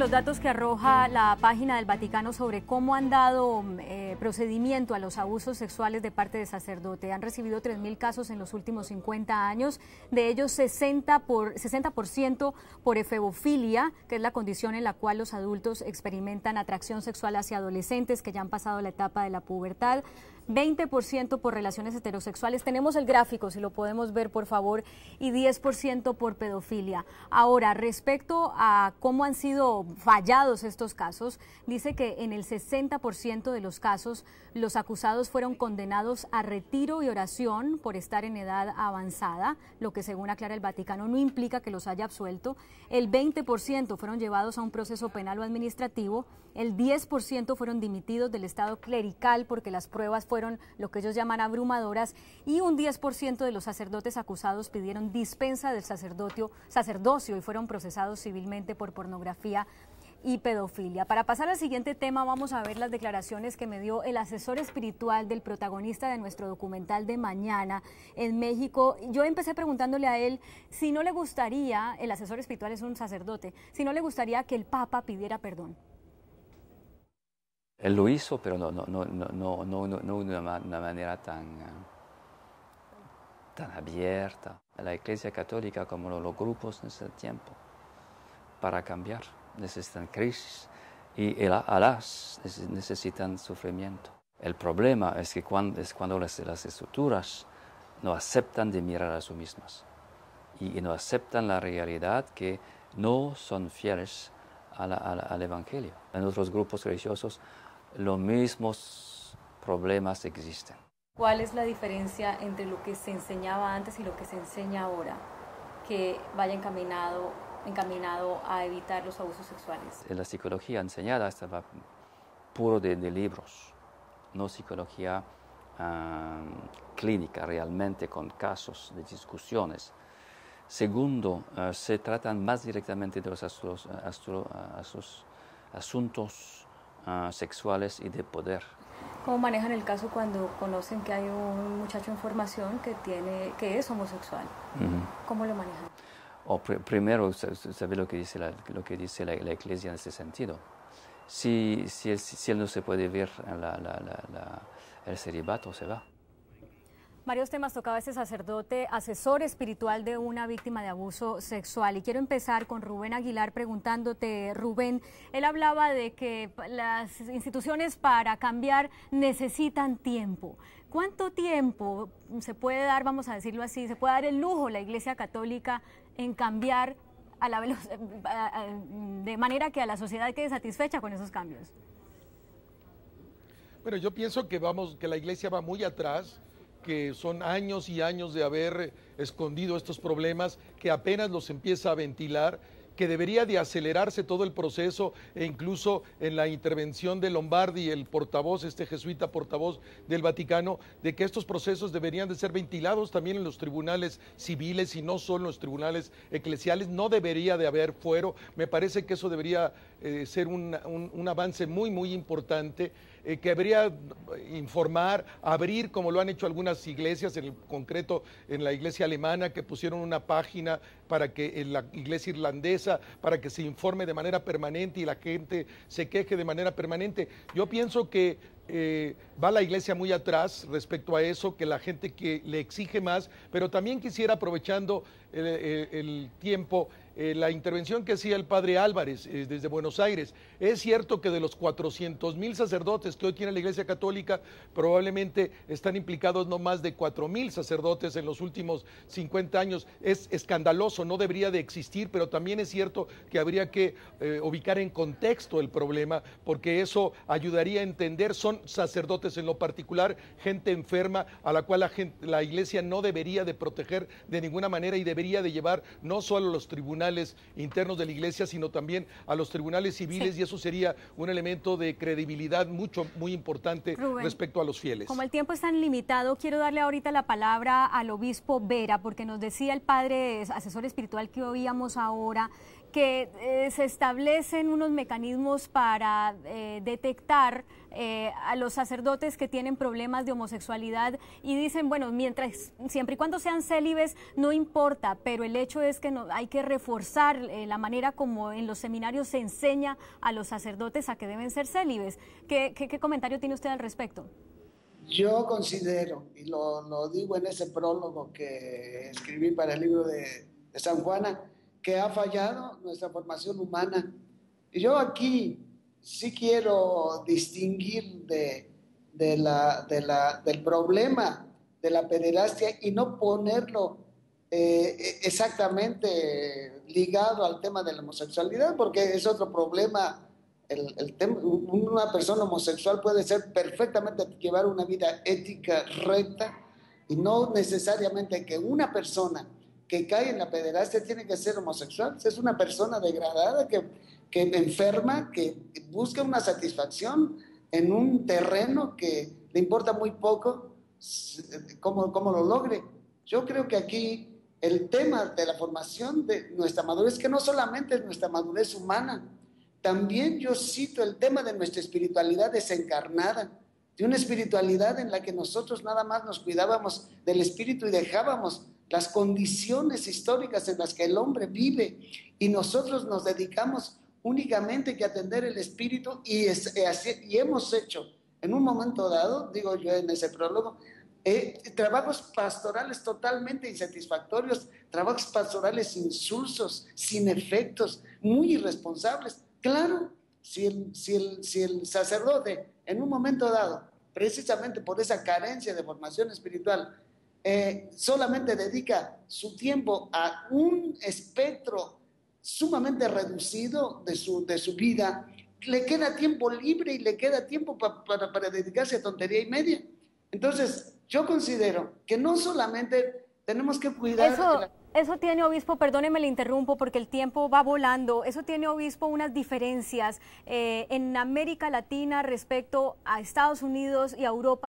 Los datos que arroja la página del Vaticano sobre cómo han dado procedimiento a los abusos sexuales de parte de sacerdote. Han recibido 3.000 casos en los últimos 50 años, de ellos 60% por efebofilia, que es la condición en la cual los adultos experimentan atracción sexual hacia adolescentes que ya han pasado la etapa de la pubertad, 20% por relaciones heterosexuales, tenemos el gráfico si lo podemos ver por favor, y 10% por pedofilia. Ahora, respecto a cómo han sido fallados estos casos, dice que en el 60% de los casos los acusados fueron condenados a retiro y oración por estar en edad avanzada, lo que según aclara el Vaticano no implica que los haya absuelto. El 20% fueron llevados a un proceso penal o administrativo, el 10% fueron dimitidos del estado clerical porque las pruebas fueron lo que ellos llaman abrumadoras, y un 10% de los sacerdotes acusados pidieron dispensa del sacerdocio y fueron procesados civilmente por pornografía y pedofilia. Para pasar al siguiente tema, vamos a ver las declaraciones que me dio el asesor espiritual del protagonista de nuestro documental de mañana en México. Yo empecé preguntándole a él si no le gustaría, el asesor espiritual es un sacerdote, si no le gustaría que el Papa pidiera perdón. Él lo hizo, pero no de una manera tan abierta. La Iglesia Católica, como los grupos, necesitan tiempo para cambiar, necesitan crisis y alas necesitan sufrimiento. El problema es que cuando las estructuras no aceptan de mirar a sí mismas y no aceptan la realidad que no son fieles al Evangelio. En otros grupos religiosos los mismos problemas existen. ¿Cuál es la diferencia entre lo que se enseñaba antes y lo que se enseña ahora, que vaya encaminado a evitar los abusos sexuales? La psicología enseñada estaba puro de libros, no psicología clínica realmente con casos de discusiones. Segundo, se tratan más directamente de los asuntos sexuales y de poder. ¿Cómo manejan el caso cuando conocen que hay un muchacho en formación que es homosexual? ¿Cómo lo manejan? Primero, sabe lo que dice la Iglesia en ese sentido. Si él no se puede ver el celibato, se va. Varios temas tocaba este sacerdote, asesor espiritual de una víctima de abuso sexual. Y quiero empezar con Rubén Aguilar preguntándote, Rubén, él hablaba de que las instituciones para cambiar necesitan tiempo. ¿Cuánto tiempo se puede dar, vamos a decirlo así, se puede dar el lujo la Iglesia Católica en cambiar de manera que a la sociedad quede satisfecha con esos cambios? Bueno, yo pienso que la Iglesia va muy atrás, que son años y años de haber escondido estos problemas, que apenas los empieza a ventilar, que debería de acelerarse todo el proceso, e incluso en la intervención de Lombardi, el portavoz, jesuita portavoz del Vaticano, de que estos procesos deberían de ser ventilados también en los tribunales civiles y no solo en los tribunales eclesiales. No debería de haber fuero. Me parece que eso debería ser un avance muy, muy importante, que debería informar, abrir, como lo han hecho algunas iglesias, en el concreto en la iglesia alemana, que pusieron una página para que en la iglesia irlandesa, para que se informe de manera permanente y la gente se queje de manera permanente. Yo pienso que va la iglesia muy atrás respecto a eso, que la gente que le exige más, pero también quisiera, aprovechando el tiempo, la intervención que hacía el padre Álvarez desde Buenos Aires. Es cierto que de los 400,000 sacerdotes que hoy tiene la Iglesia Católica, probablemente están implicados no más de 4,000 sacerdotes en los últimos 50 años. Es escandaloso, no debería de existir, pero también es cierto que habría que ubicar en contexto el problema, porque eso ayudaría a entender. Son sacerdotes en lo particular, gente enferma a la cual la Iglesia no debería de proteger de ninguna manera, y debería de llevar no solo a los tribunales internos de la Iglesia, sino también a los tribunales civiles, sí. Y eso sería un elemento de credibilidad muy importante, Rubén, respecto a los fieles. Como el tiempo es tan limitado, quiero darle ahorita la palabra al obispo Vera, porque nos decía el padre asesor espiritual que oíamos ahora que se establecen unos mecanismos para detectar a los sacerdotes que tienen problemas de homosexualidad y dicen, bueno, siempre y cuando sean célibes no importa, pero el hecho es que hay que reforzar la manera como en los seminarios se enseña a los sacerdotes a que deben ser célibes. ¿Qué comentario tiene usted al respecto? Yo considero, y lo digo en ese prólogo que escribí para el libro de San Juana, que ha fallado nuestra formación humana. Y yo aquí sí quiero distinguir del problema de la pederastia y no ponerlo exactamente ligado al tema de la homosexualidad, porque es otro problema. Una persona homosexual puede ser perfectamente llevar una vida ética recta y no necesariamente que una persona que cae en la pederastia tiene que ser homosexual. Es una persona degradada que enferma, que busca una satisfacción en un terreno que le importa muy poco cómo lo logre. Yo creo que aquí el tema de la formación de nuestra madurez, que no solamente es nuestra madurez humana, también yo cito el tema de nuestra espiritualidad desencarnada, de una espiritualidad en la que nosotros nada más nos cuidábamos del espíritu y dejábamos las condiciones históricas en las que el hombre vive y nosotros nos dedicamos únicamente que a atender el espíritu y hemos hecho en un momento dado, digo yo en ese prólogo, trabajos pastorales totalmente insatisfactorios, trabajos pastorales insulsos, sin efectos, muy irresponsables. Claro, si el sacerdote en un momento dado, precisamente por esa carencia de formación espiritual, solamente dedica su tiempo a un espectro sumamente reducido de su vida, le queda tiempo libre y le queda tiempo para dedicarse a tontería y media. Entonces, yo considero que no solamente tenemos que cuidar... Eso tiene, obispo, perdóneme, le interrumpo porque el tiempo va volando, eso tiene, obispo, unas diferencias en América Latina respecto a Estados Unidos y a Europa.